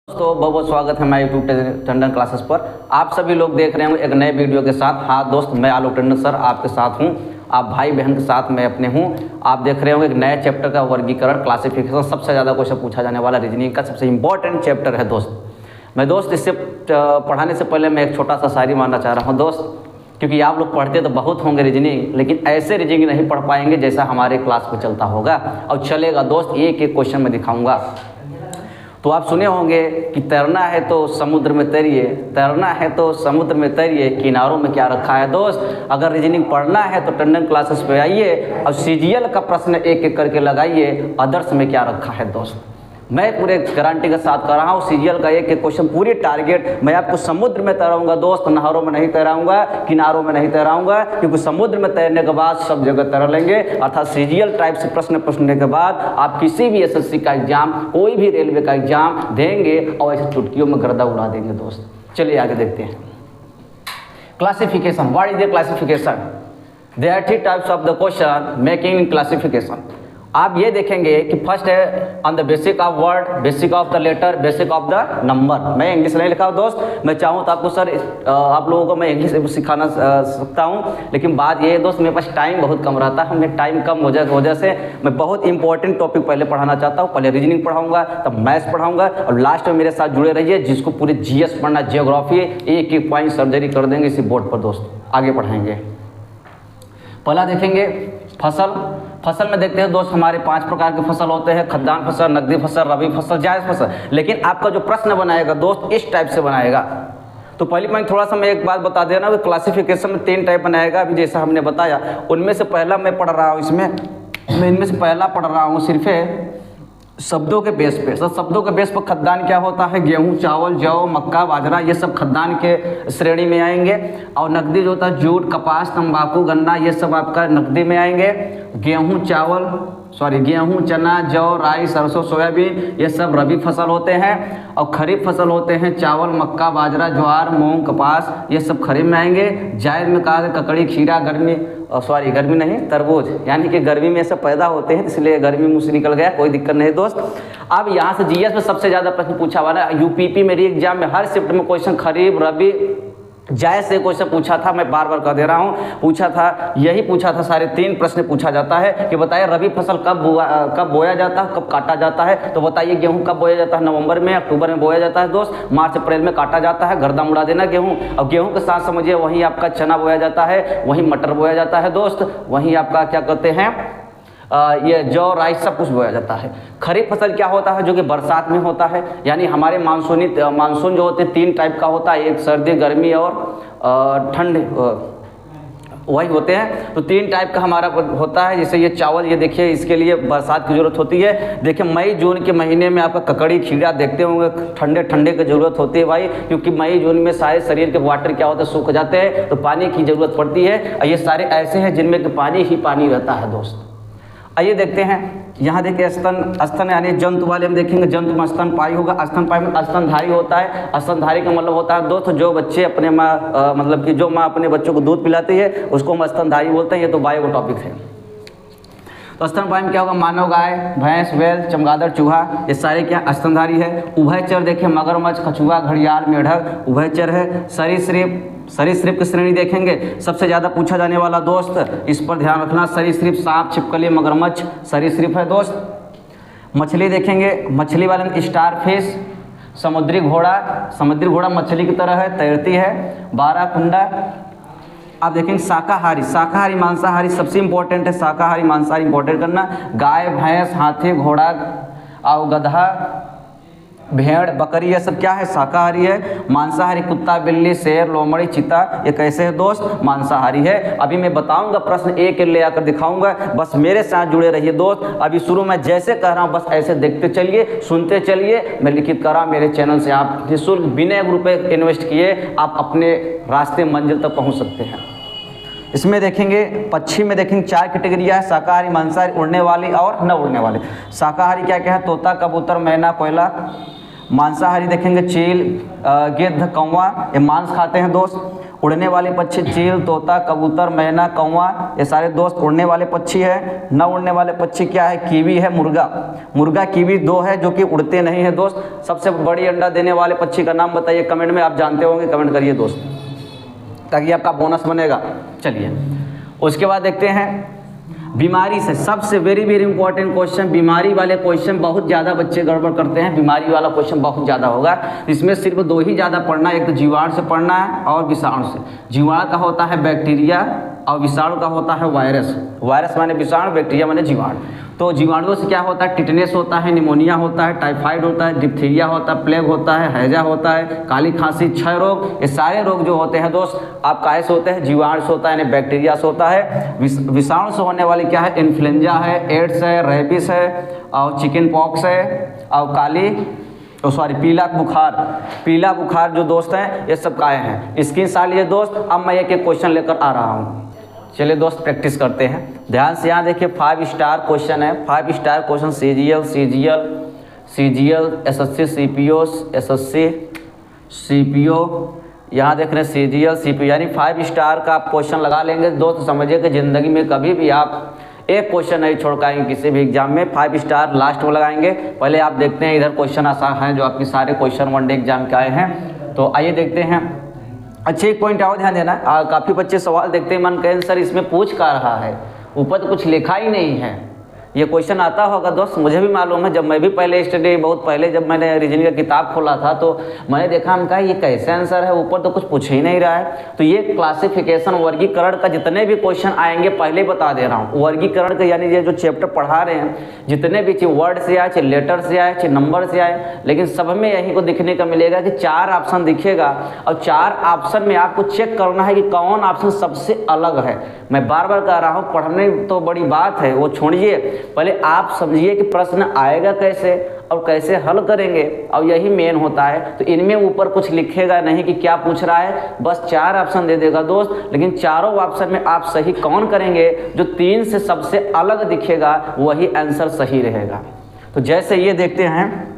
दोस्तों बहुत बहुत स्वागत है मैं यूट्यूब टंडन क्लासेस पर। आप सभी लोग देख रहे हैं एक नए वीडियो के साथ। हाँ दोस्त, मैं आलोक टंडन सर आपके साथ हूँ, आप भाई बहन के साथ मैं अपने हूँ। आप देख रहे हो एक नए चैप्टर का वर्गीकरण, क्लासिफिकेशन, सबसे ज़्यादा क्वेश्चन पूछा जाने वाला रीजनिंग का सबसे इंपॉर्टेंट चैप्टर है दोस्त। मैं दोस्त इससे पढ़ाने से पहले मैं एक छोटा सा शायरी मानना चाह रहा हूँ दोस्त, क्योंकि आप लोग पढ़ते तो बहुत होंगे रीजनिंग, लेकिन ऐसे रीजनिंग नहीं पढ़ पाएंगे जैसा हमारे क्लास में चलता होगा और चलेगा दोस्त। एक एक क्वेश्चन में दिखाऊंगा। तो आप सुने होंगे कि तैरना है तो समुद्र में तैरिए, तैरना है तो समुद्र में तैरिए, किनारों में क्या रखा है दोस्त। अगर रीजनिंग पढ़ना है तो टंडन क्लासेस पे आइए और सीजीएल का प्रश्न एक एक करके लगाइए, आदर्श में क्या रखा है दोस्त। मैं पूरे गारंटी के साथ कर रहा हूँ, सीजीएल का एक एक क्वेश्चन पूरी टारगेट। मैं आपको समुद्र में तैराऊंगा दोस्त, नहरों में नहीं तैराऊंगा, किनारों में नहीं तैराऊंगा, क्योंकि समुद्र में तैरने के बाद सब जगह तैर लेंगे। अर्थात सीजीएल टाइप से प्रश्न पूछने के बाद आप किसी भी एसएससी का एग्जाम, कोई भी रेलवे का एग्जाम देंगे और ऐसे चुटकियों में गर्दा उड़ा देंगे दोस्त। चलिए आगे देखते हैं। Classification, what is the classification? There are three types of the question making classification. आप ये देखेंगे कि फर्स्ट है on the basic of word, basic of the letter, basic of the number. मैं इंग्लिश नहीं लिखा हूँ दोस्त, मैं चाहूँ तो आपको सर आप लोगों को मैं इंग्लिश सिखाना सकता हूँ, लेकिन बात ये है दोस्त मेरे पास टाइम बहुत कम रहता है। हमें टाइम कम हो वजह से मैं बहुत इंपॉर्टेंट टॉपिक पहले पढ़ाना चाहता हूँ। पहले रीजनिंग पढ़ाऊंगा, तब मैथ्स पढ़ाऊंगा और लास्ट में मेरे साथ जुड़े रहिए। जिसको पूरे जीएस पढ़ना, जियोग्राफी, एक एक पॉइंट सर्जरी कर देंगे इसी बोर्ड पर दोस्त। आगे पढ़ाएंगे। पहला देखेंगे फसल। फसल में देखते हैं दोस्त हमारे 5 प्रकार के फसल होते हैं: खद्दान फसल, नकदी फसल, रबी फसल, जायज़ फसल। लेकिन आपका जो प्रश्न बनाएगा दोस्त इस टाइप से बनाएगा। तो पहली पॉइंट थोड़ा सा मैं एक बात बता देना कि क्लासिफिकेशन में 3 टाइप बनाएगा, अभी जैसा हमने बताया। उनमें से पहला मैं पढ़ रहा हूँ, इसमें मैं इनमें से पहला पढ़ रहा हूँ सिर्फ शब्दों के बेस पे। तो शब्दों के बेस पर खद्दान क्या होता है? गेहूं, चावल, जौ, मक्का, बाजरा, ये सब खद्दान के श्रेणी में आएंगे। और नकदी जो होता है जूट, कपास, तंबाकू, गन्ना, ये सब आपका नकदी में आएंगे। गेहूं, गेहूं, चना, जौ, राई, सरसों, सोयाबीन, ये सब रबी फसल होते हैं। और खरीफ फसल होते हैं चावल, मक्का, बाजरा, ज्वार, मूंग, कपास, ये सब खरीफ में आएंगे। जायद में कहा ककड़ी, खीरा, गर्मी नहीं, तरबूज, यानी कि गर्मी में सब पैदा होते हैं, इसलिए गर्मी मुँह से निकल गया, कोई दिक्कत नहीं दोस्त। अब यहाँ से जीएस में सबसे ज़्यादा प्रश्न पूछा हुआ है। यूपीपी मेरी एग्जाम में हर शिफ्ट में क्वेश्चन खरीफ, रबी, जायज़ से क्वेश्चन पूछा था। मैं बार बार कह दे रहा हूँ, पूछा था, यही पूछा था। सारे 3 प्रश्न पूछा जाता है कि बताइए रबी फसल कब बोया जाता है, कब काटा जाता है। तो बताइए गेहूं कब बोया जाता है? नवंबर में, अक्टूबर में बोया जाता है दोस्त। मार्च अप्रैल में काटा जाता है, गर्दा उड़ा देना गेहूं। और गेहूं के साथ समझिए वहीं आपका चना बोया जाता है, वहीं मटर बोया जाता है दोस्त, वहीं आपका क्या कहते हैं ये जौ, राई, सब कुछ बोया जाता है। खरीफ फसल क्या होता है? जो कि बरसात में होता है, यानी हमारे मानसून जो होते हैं 3 टाइप का होता है, एक सर्दी, गर्मी और ठंड, वही होते हैं। तो 3 टाइप का हमारा होता है। जैसे ये चावल, ये देखिए इसके लिए बरसात की ज़रूरत होती है। देखिए मई जून के महीने में आपका ककड़ी, खीरा देखते होंगे, ठंडे की ज़रूरत होती है भाई, क्योंकि मई जून में सारे शरीर के वाटर क्या होता है, सूख जाते हैं, तो पानी की ज़रूरत पड़ती है। और ये सारे ऐसे हैं जिनमें कि पानी ही पानी रहता है दोस्त। आइए देखते हैं। यहाँ देखिए स्तन यानी जंतु वाले में देखेंगे, जंतु में स्तनपायी होगा। स्तनपायी में स्तनधारी होता है। स्तनधारी का मतलब होता है दोस्त जो बच्चे अपने माँ मतलब कि जो माँ अपने बच्चों को दूध पिलाती है उसको हम स्तनधारी बोलते हैं। ये तो बायो टॉपिक है। तो स्तनपायी में क्या होगा? मानव गाय, भैंस, बैल, चमगादड़, चूहा, ये सारे क्या स्तनधारी है। उभयचर देखिए मगरमच्छ, कछुआ, घड़ियाल, मेढक उभयचर है। सरीसृप की श्रेणी देखेंगे, सबसे ज़्यादा पूछा जाने वाला दोस्त, इस पर ध्यान रखना। सरीसृप सांप, छिपकली, मगरमच्छ सरीसृप है दोस्त। मछली देखेंगे, मछली वाले में स्टार फिश, समुद्री घोड़ा मछली की तरह है, तैरती है। बाराकुंडा। आप देखेंगे शाकाहारी मांसाहारी सबसे इंपॉर्टेंट है। शाकाहारी मांसाहारी इंपॉर्टेंट करना। गाय, भैंस, हाथी, घोड़ा और गधा, भेड़, बकरी, ये सब क्या है? शाकाहारी है। मांसाहारी कुत्ता, बिल्ली, शेर, लोमड़ी, चीता, ये कैसे है दोस्त? मांसाहारी है। अभी मैं बताऊंगा प्रश्न एक ले आकर दिखाऊंगा, बस मेरे साथ जुड़े रहिए दोस्त। अभी शुरू में जैसे कह रहा हूँ बस ऐसे देखते चलिए, सुनते चलिए। मैं लिखित कर रहा हूँ मेरे चैनल से, आप निःशुल्क बिना ₹1 इन्वेस्ट किए आप अपने रास्ते मंजिल तक पहुँच सकते हैं। इसमें देखेंगे पक्षी में देखेंगे 4 कैटेगरियाँ है: शाकाहारी, मांसाहारी, उड़ने वाली और न उड़ने वाले। शाकाहारी क्या क्या है? तोता, कबूतर, मैना, कोयला। मांसाहारी देखेंगे चील, गिद्ध, कौवा, ये मांस खाते हैं दोस्त। उड़ने वाले पक्षी चील, तोता, कबूतर, मैना, कौवा, ये सारे दोस्त उड़ने वाले पक्षी है। न उड़ने वाले पक्षी क्या है? कीवी है, मुर्गा। मुर्गा कीवी दो है जो कि उड़ते नहीं है दोस्त। सबसे बड़ी अंडा देने वाले पक्षी का नाम बताइए कमेंट में, आप जानते होंगे, कमेंट करिए दोस्त, ताकि आपका बोनस बनेगा। चलिए उसके बाद देखते हैं बीमारी से, सबसे वेरी इंपॉर्टेंट क्वेश्चन, बीमारी वाले क्वेश्चन बहुत ज़्यादा बच्चे गड़बड़ करते हैं। बीमारी वाला क्वेश्चन बहुत ज़्यादा होगा, इसमें सिर्फ दो ही ज़्यादा पढ़ना है, एक तो जीवाणु से पढ़ना है और विषाणु से। जीवाणु का होता है बैक्टीरिया और विषाणु का होता है वायरस। वायरस माने विषाणु, बैक्टीरिया माने जीवाणु। तो जीवाणुओं से क्या होता है? टिटनेस होता है, निमोनिया होता है, टाइफाइड होता है, डिप्थीरिया होता है, प्लेग होता है, हैजा होता है, काली खांसी, क्षय रोग। ये सारे रोग जो होते हैं दोस्त आप काहे से होते हैं? जीवाणु से होता है, यानी बैक्टीरिया से होता है। विषाणु से होने वाली क्या है? इन्फ्लुएंजा है, एड्स है, रेबिस है और चिकन पॉक्स है और पीला बुखार जो दोस्त हैं ये सब काहे हैं? स्क्रीन शॉट लिए दोस्त। अब मैं एक क्वेश्चन लेकर आ रहा हूँ, चलिए दोस्त प्रैक्टिस करते हैं ध्यान से। यहाँ देखिए 5 स्टार क्वेश्चन है, 5 star question, CGL, SSC, CPO, यहाँ देख रहे हैं CGL, CPO, यानी 5 स्टार का आप क्वेश्चन लगा लेंगे दोस्त। समझिए कि ज़िंदगी में कभी भी आप एक क्वेश्चन नहीं छोड़ पाएंगे किसी भी एग्जाम में, 5 स्टार लास्ट में लगाएंगे। पहले आप देखते हैं इधर क्वेश्चन आसान है जो आपके सारे क्वेश्चन वनडे एग्जाम के आए हैं, तो आइए देखते हैं। अच्छे एक पॉइंट और ध्यान देना, काफ़ी बच्चे सवाल देखते हैं मन कहें सर इसमें पूछ का रहा है, ऊपर तो कुछ लिखा ही नहीं है। ये क्वेश्चन आता होगा दोस्त, मुझे भी मालूम है। जब मैं भी पहले स्टडी बहुत पहले जब मैंने रीजनिंग का किताब खोला था तो मैंने देखा, हम कहा ये कैसे आंसर है, ऊपर तो कुछ पूछ ही नहीं रहा है। तो ये क्लासिफिकेशन वर्गीकरण का जितने भी क्वेश्चन आएंगे पहले बता दे रहा हूँ। वर्गीकरण का यानी ये जो चैप्टर पढ़ा रहे हैं जितने भी चाहे वर्ड से आए, चाहे लेटर से आए, चाहे नंबर से आए, लेकिन सब में यही को दिखने का मिलेगा कि 4 ऑप्शन दिखेगा और 4 ऑप्शन में आपको चेक करना है कि कौन ऑप्शन सबसे अलग है। मैं बार बार कह रहा हूँ, पढ़ने तो बड़ी बात है वो छोड़िए, पहले आप समझिए कि प्रश्न आएगा कैसे और कैसे हल करेंगे, और यही मेन होता है। तो इनमें ऊपर कुछ लिखेगा नहीं कि क्या पूछ रहा है, बस 4 ऑप्शन दे देगा दोस्त, लेकिन चारों ऑप्शन में आप सही कौन करेंगे, जो 3 से सबसे अलग दिखेगा वही आंसर सही रहेगा। तो जैसे ये देखते हैं,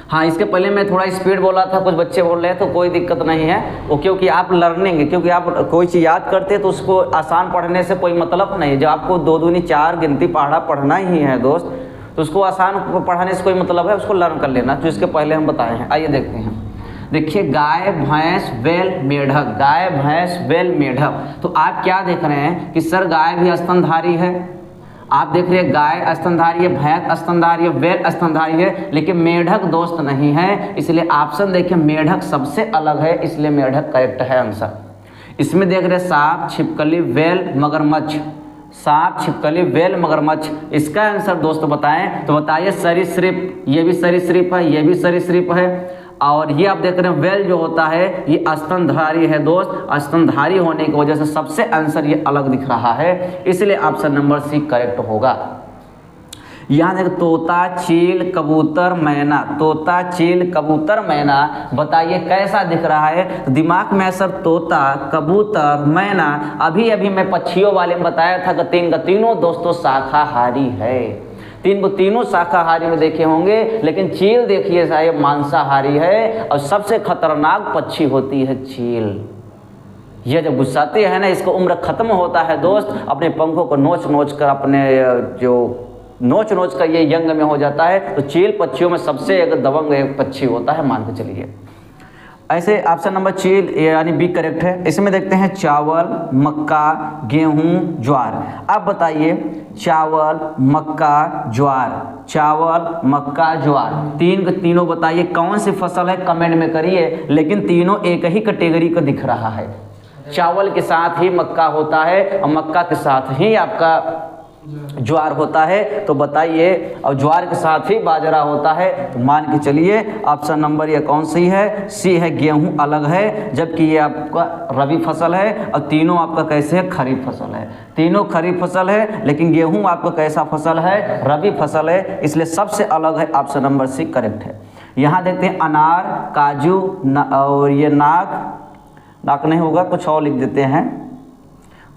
हाँ इसके पहले मैं थोड़ा स्पीड बोला था, कुछ बच्चे बोल रहे हैं, तो कोई दिक्कत नहीं है वो, क्योंकि आप लर्निंग, क्योंकि आप कोई चीज़ याद करते हैं तो उसको आसान पढ़ने से कोई मतलब नहीं है। जब आपको 2 दूनी 4 गिनती पढ़ा पढ़ना ही है दोस्त, तो उसको आसान पढ़ाने से कोई मतलब है, उसको लर्न कर लेना, जो इसके पहले हम बताए हैं। आइए देखते हैं, देखिए गाय, भैंस, बैल, मेढक, गाय, भैंस, बैल, मेढक। तो आप क्या देख रहे हैं कि सर गाय भी स्तनधारी है, आप देख रहे हैं गाय स्तनधारी है, भैंस स्तनधारी है, बैल स्तनधारी है, लेकिन मेढक दोस्त नहीं है। इसलिए ऑप्शन देखिए मेढक सबसे अलग है, इसलिए मेढक करेक्ट है आंसर। इसमें देख रहे हैं सांप, छिपकली, बैल, मगरमच्छ, सांप, छिपकली, बैल, मगरमच्छ। इसका आंसर दोस्त बताएं तो बताइए सरीसृप, ये भी सरीसृप है, ये भी सरीसृप है, और ये आप देख रहे हैं वेल जो होता है ये स्तनधारी है दोस्त। स्तनधारी होने की वजह से सबसे आंसर ये अलग दिख रहा है, इसलिए ऑप्शन नंबर सी करेक्ट होगा। यहाँ देखो तोता, चील, कबूतर, मैना, तोता, चील, कबूतर, मैना, बताइए कैसा दिख रहा है। तो दिमाग में सर तोता, कबूतर, मैना, अभी मैं पक्षियों वाले में बताया था कि तीनों दोस्तों शाकाहारी है, तीनों शाकाहारी में देखे होंगे, लेकिन चील देखिए साहब मांसाहारी है, और सबसे खतरनाक पक्षी होती है चील। ये जब गुस्साते हैं ना, इसका उम्र खत्म होता है दोस्त, अपने पंखों को नोच कर अपने जो नोच कर ये यंग में हो जाता है। तो चील पक्षियों में सबसे एक दबंग एक पक्षी होता है, मान के चलिए। ऐसे ऑप्शन नंबर चील यानी बी करेक्ट है। इसमें देखते हैं चावल, मक्का, गेहूं, ज्वार। अब बताइए चावल, मक्का, ज्वार, चावल, मक्का, ज्वार, तीनों बताइए कौन सी फसल है, कमेंट में करिए। लेकिन तीनों एक ही कैटेगरी का दिख रहा है, चावल के साथ ही मक्का होता है और मक्का के साथ ही आपका ज्वार होता है, तो बताइए, और ज्वार के साथ ही बाजरा होता है। तो मान के चलिए ऑप्शन नंबर ये कौन सी है, सी है, गेहूं अलग है, जबकि ये आपका रबी फसल है, और तीनों आपका कैसे है, खरीफ फसल है। तीनों खरीफ फसल है, लेकिन गेहूं आपका कैसा फसल है, रबी फसल है, इसलिए सबसे अलग है, ऑप्शन नंबर सी करेक्ट है। यहाँ देखते हैं अनार, काजू, और ये नाक नहीं होगा, कुछ और लिख देते हैं।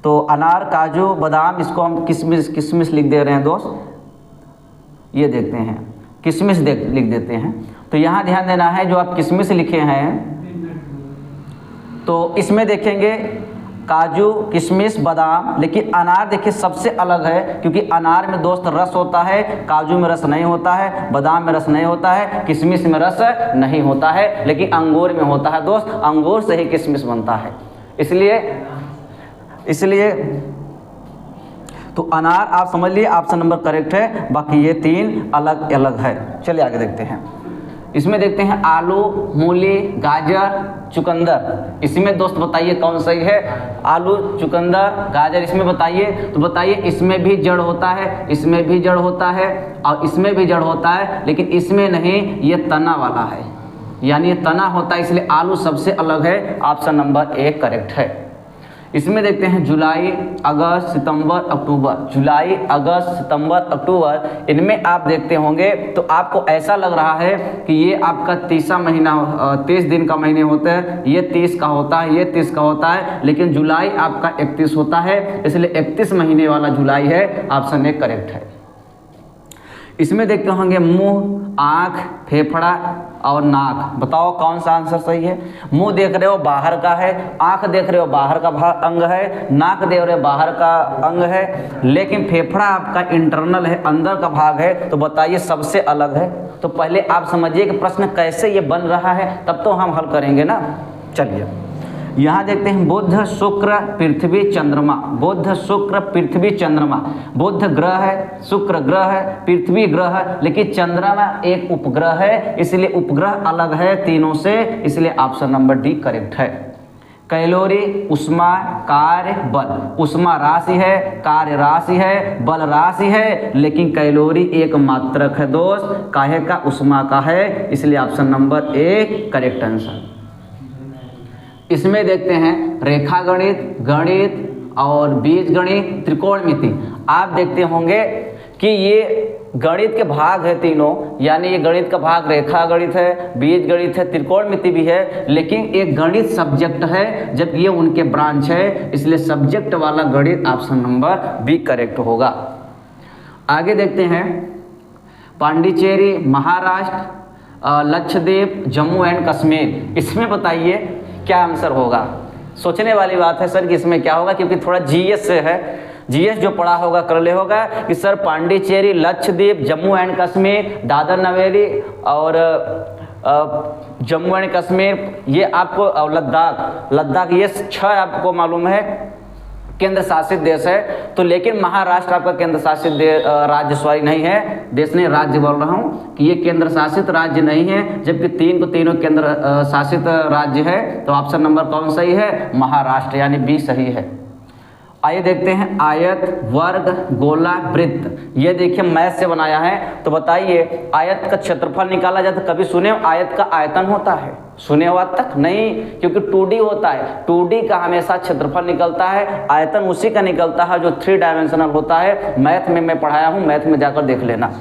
तो अनार, काजू, बादाम, इसको हम किशमिश लिख दे रहे हैं दोस्त। ये देखते हैं किशमिश लिख देते हैं। तो यहाँ ध्यान देना है, जो आप किशमिश लिखे हैं तो इसमें देखेंगे काजू, किशमिश, बादाम, लेकिन अनार देखिए सबसे अलग है, क्योंकि अनार में दोस्त रस होता है, काजू में रस नहीं होता है, बादाम में रस नहीं होता है, किशमिश में रस नहीं होता है, लेकिन अंगूर में होता है दोस्त। अंगूर से ही किशमिश बनता है। इसलिए तो अनार आप समझ लिए, ऑप्शन नंबर करेक्ट है। बाकी ये 3 अलग अलग है। चलिए आगे देखते हैं। इसमें देखते हैं आलू, मूली, गाजर, चुकंदर। इसमें दोस्त बताइए कौन सही है? आलू, चुकंदर, गाजर, इसमें बताइए। तो बताइए इसमें भी जड़ होता है, इसमें भी जड़ होता है और इसमें भी जड़ होता है, लेकिन इसमें नहीं, ये तना वाला है, यानी ये तना होता है, इसलिए आलू सबसे अलग है। ऑप्शन नंबर 1 करेक्ट है। इसमें देखते हैं जुलाई, अगस्त, सितंबर, अक्टूबर। जुलाई, अगस्त, सितंबर, अक्टूबर, इनमें आप देखते होंगे तो आपको ऐसा लग रहा है कि ये आपका 30वां महीना, 30 दिन का महीने होते हैं, ये 30 का होता है, ये 30 का होता है, लेकिन जुलाई आपका 31 होता है, इसलिए 31 महीने वाला जुलाई है। ऑप्शन 1 करेक्ट है। इसमें देखते होंगे मुंह, आँख, फेफड़ा और नाक। बताओ कौन सा आंसर सही है? मुंह देख रहे हो बाहर का है, आँख देख रहे हो बाहर का अंग है, नाक देख रहे हो बाहर का अंग है, लेकिन फेफड़ा आपका इंटरनल है, अंदर का भाग है। तो बताइए सबसे अलग है। तो पहले आप समझिए कि प्रश्न कैसे ये बन रहा है, तब तो हम हल करेंगे ना। चलिए यहाँ देखते हैं बुध, शुक्र, पृथ्वी, चंद्रमा। बुध, शुक्र, पृथ्वी, चंद्रमा। बुध ग्रह है, शुक्र ग्रह है, पृथ्वी ग्रह है, लेकिन चंद्रमा एक उपग्रह है, इसलिए उपग्रह अलग है तीनों से, इसलिए ऑप्शन नंबर डी करेक्ट है। कैलोरी, उष्मा, कार्य, बल। उष्मा राशि है, कार्य राशि है, बल राशि है, लेकिन कैलोरी एक मात्रक है दोस्त। काहे का? उष्मा का है, इसलिए ऑप्शन नंबर 1 करेक्ट आंसर। इसमें देखते हैं रेखा गणित, गणित और बीज गणित, त्रिकोणमिति। आप देखते होंगे कि ये गणित के भाग है तीनों, यानी ये गणित का भाग रेखा गणित है, बीज गणित है, त्रिकोणमिति भी है, लेकिन एक गणित सब्जेक्ट है, जब ये उनके ब्रांच है, इसलिए सब्जेक्ट वाला गणित ऑप्शन नंबर बी करेक्ट होगा। आगे देखते हैं पांडिचेरी, महाराष्ट्र, लक्षद्वीप, जम्मू एंड कश्मीर। इसमें बताइए क्या आंसर होगा? सोचने वाली बात है सर कि इसमें क्या होगा, क्योंकि थोड़ा जीएस से है। जीएस जो पढ़ा होगा कर ले होगा कि सर पांडिचेरी, लक्षद्वीप, जम्मू एंड कश्मीर, दादर नवेली और जम्मू एंड कश्मीर, ये आपको लद्दाख, ये 6 आपको मालूम है केंद्र शासित देश है। तो लेकिन महाराष्ट्र आपका केंद्र शासित राज्य सॉरी नहीं है, देश नहीं, राज्य बोल रहा हूँ कि ये केंद्र शासित राज्य नहीं है, जबकि तीनों केंद्र शासित राज्य है। तो ऑप्शन नंबर कौन सही है? महाराष्ट्र, यानी बी सही है। आइए देखते हैं आयत, वर्ग, गोला, वृत्त। ये देखिए मैथ से बनाया है। तो बताइए आयत का क्षेत्रफल निकाला जाए तो कभी सुने हो आयत का आयतन होता है? सुने हो आज तक? नहीं, क्योंकि 2D होता है। 2D का हमेशा क्षेत्रफल निकलता है, आयतन उसी का निकलता है जो 3 डायमेंशनल होता है। मैथ में मैं पढ़ाया हूँ, मैथ में जाकर देख लेना।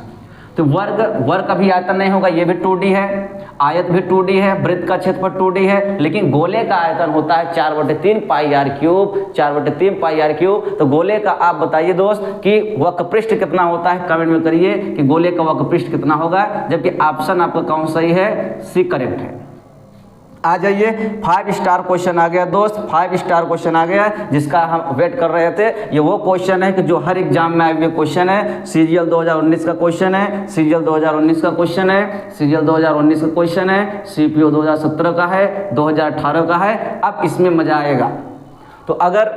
तो वर्ग का भी आयतन नहीं होगा, ये भी 2D है। आयत भी 2D है, वृत्त का क्षेत्रफल 2D है, लेकिन गोले का आयतन होता है 4/3 pi R cube, 4/3 pi R cube. तो गोले का आप बताइए दोस्त कि वक्रपृष्ठ कितना होता है, कमेंट में करिए कि गोले का वक्रपृष्ठ कितना होगा, जबकि ऑप्शन आपका कौन सही है? सी करेक्ट है। आ जाइए 5 स्टार क्वेश्चन आ गया दोस्त, 5 स्टार क्वेश्चन आ गया, जिसका हम वेट कर रहे थे। ये वो क्वेश्चन है कि जो हर एग्जाम में आए हुए क्वेश्चन है। सीजीएल 2019 का क्वेश्चन है, सीजीएल 2019 का क्वेश्चन है, सीजीएल 2019 का क्वेश्चन है, सीपीओ 2017 का है, 2018 का है। अब इसमें मजा आएगा। तो अगर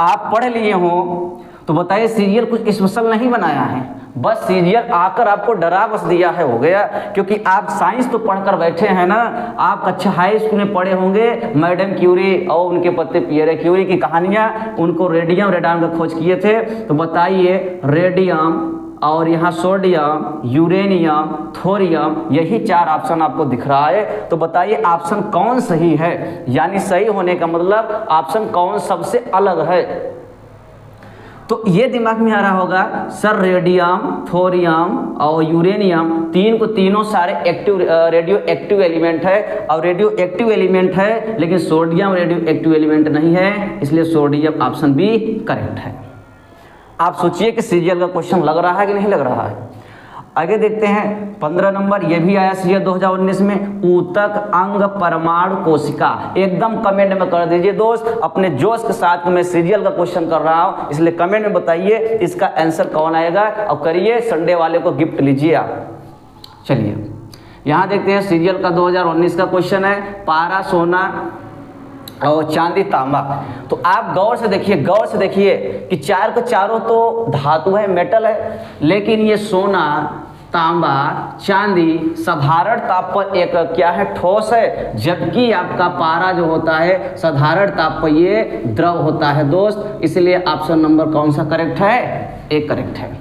आप पढ़ लिए हो तो बताइए सीजीएल कुछ स्पेशल नहीं बनाया है, बस सीजीएल आकर आपको डरा बस दिया है, हो गया। क्योंकि आप साइंस तो पढ़कर बैठे हैं ना, आप अच्छा हाई स्कूल में पढ़े होंगे मैडम क्यूरी और उनके पति पियरे क्यूरी की कहानियाँ, उनको रेडियम रेडान का खोज किए थे। तो बताइए रेडियम और यहाँ सोडियम, यूरेनियम, थोरियम, यही 4 ऑप्शन आपको दिख रहा है। तो बताइए ऑप्शन कौन सही है, यानी सही होने का मतलब ऑप्शन कौन सबसे अलग है। तो ये दिमाग में आ रहा होगा सर रेडियम, थोरियम और यूरेनियम तीनों सारे रेडियो एक्टिव एलिमेंट है, और रेडियो एक्टिव एलिमेंट है, लेकिन सोडियम रेडियो एक्टिव एलिमेंट नहीं है, इसलिए सोडियम ऑप्शन बी करेक्ट है। आप सोचिए कि सीजीएल का क्वेश्चन लग रहा है कि नहीं लग रहा है। आगे देखते हैं 15 नंबर, ये भी आया सीए 2019 में, ऊतक अंग परमाणु कोशिका। एकदम कमेंट में कर दीजिए दोस्त, अपने जोश के साथ मैं सीरियल का क्वेश्चन कर रहा हूं, इसलिए कमेंट में बताइए इसका आंसर कौन आएगा और करिए, संडे वाले को गिफ्ट लीजिए आप। चलिए यहां देखते हैं सीरियल का 2019 का क्वेश्चन है, पारा सोना और चांदी तांबा। तो आप गौर से देखिए कि चार के चारों तो धातु है, मेटल है, लेकिन ये सोना, तांबा, चांदी साधारण ताप पर एक क्या है, ठोस है, जबकि आपका पारा जो होता है साधारण ताप पर ये द्रव होता है दोस्त। इसलिए ऑप्शन नंबर कौन सा करेक्ट है, एक करेक्ट है।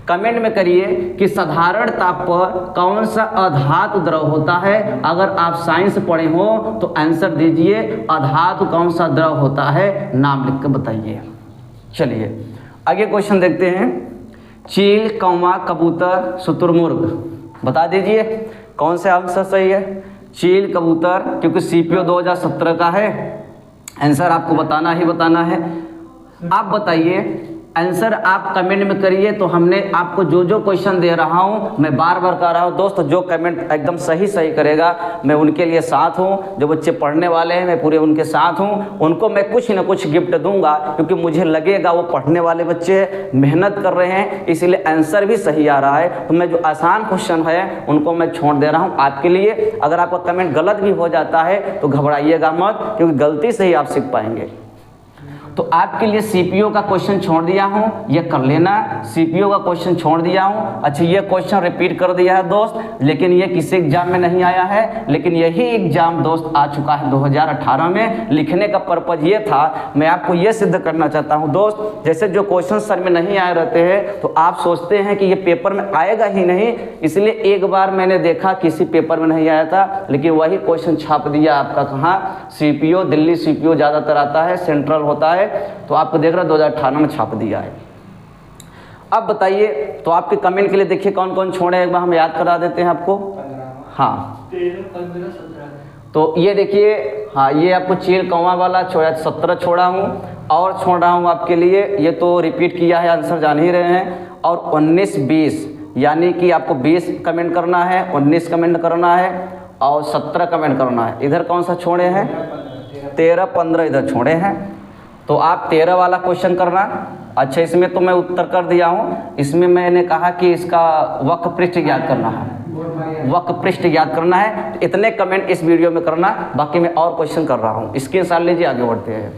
कमेंट में करिए कि साधारण ताप पर कौन सा अधातु द्रव होता है। अगर आप साइंस पढ़े हो तो आंसर दीजिए, अधातु कौन सा द्रव होता है, नाम लिख कर बताइए। चलिए आगे क्वेश्चन देखते हैं, चील, कौवा, कबूतर, शुतुरमुर्ग, बता दीजिए कौन सा आंसर सही है। चील, कबूतर, क्योंकि सीपीओ 2017 का है, आंसर आपको बताना ही बताना है। आप बताइए आंसर, आप कमेंट में करिए। तो हमने आपको जो जो क्वेश्चन दे रहा हूं मैं बार बार कर रहा हूं दोस्त, जो कमेंट एकदम सही करेगा मैं उनके लिए साथ हूं। जो बच्चे पढ़ने वाले हैं मैं पूरे उनके साथ हूं, उनको मैं कुछ ना कुछ गिफ्ट दूंगा, क्योंकि मुझे लगेगा वो पढ़ने वाले बच्चे मेहनत कर रहे हैं, इसलिए आंसर भी सही आ रहा है। तो मैं जो आसान क्वेश्चन है उनको मैं छोड़ दे रहा हूँ आपके लिए। अगर आपका कमेंट गलत भी हो जाता है तो घबराइएगा मत, क्योंकि गलती से ही आप सीख पाएंगे। तो आपके लिए सीपीओ का क्वेश्चन छोड़ दिया हूं, ये कर लेना। सीपीओ का क्वेश्चन छोड़ दिया हूं। अच्छा, ये क्वेश्चन रिपीट कर दिया है दोस्त, लेकिन ये किसी एग्जाम में नहीं आया है, लेकिन यही एग्जाम दोस्त आ चुका है 2018 में। लिखने का पर्पज ये था, मैं आपको ये सिद्ध करना चाहता हूं दोस्त, जैसे जो क्वेश्चन सर में नहीं आए रहते हैं तो आप सोचते हैं कि ये पेपर में आएगा ही नहीं, इसलिए एक बार मैंने देखा किसी पेपर में नहीं आया था, लेकिन वही क्वेश्चन छाप दिया आपका कहाँ, सीपीओ, दिल्ली सीपीओ ज़्यादातर आता है, सेंट्रल होता है, तो आपको देख रहा 2018 में छाप दिया है। अब बताइए, तो आपके कमेंट के लिए देखिए कौन कौन छोड़े, एक बार हम याद करा देते हैं आपको। हाँ 13, 15, 17। तो ये देखिए, हाँ ये आपको चील कौवा वाला छोड़ा, 17 छोड़ा हूँ, और छोड़ रहा हूँ आपके लिए, ये तो रिपीट किया है, आंसर जान ही रहे हैं। और 19, 20, यानी कि आपको 20 कमेंट करना है, 19 कमेंट करना है और 17 कमेंट करना है। इधर कौन सा छोड़े हैं, 13, 15 इधर छोड़े हैं, तो आप 13 वाला क्वेश्चन करना। अच्छा, इसमें तो मैं उत्तर कर दिया हूँ, इसमें मैंने कहा कि इसका वक्र पृष्ठ याद करना है, वक्र पृष्ठ याद करना है। इतने कमेंट इस वीडियो में करना, बाकी मैं और क्वेश्चन कर रहा हूँ। स्क्रीनशॉट लीजिए, आगे बढ़ते हैं।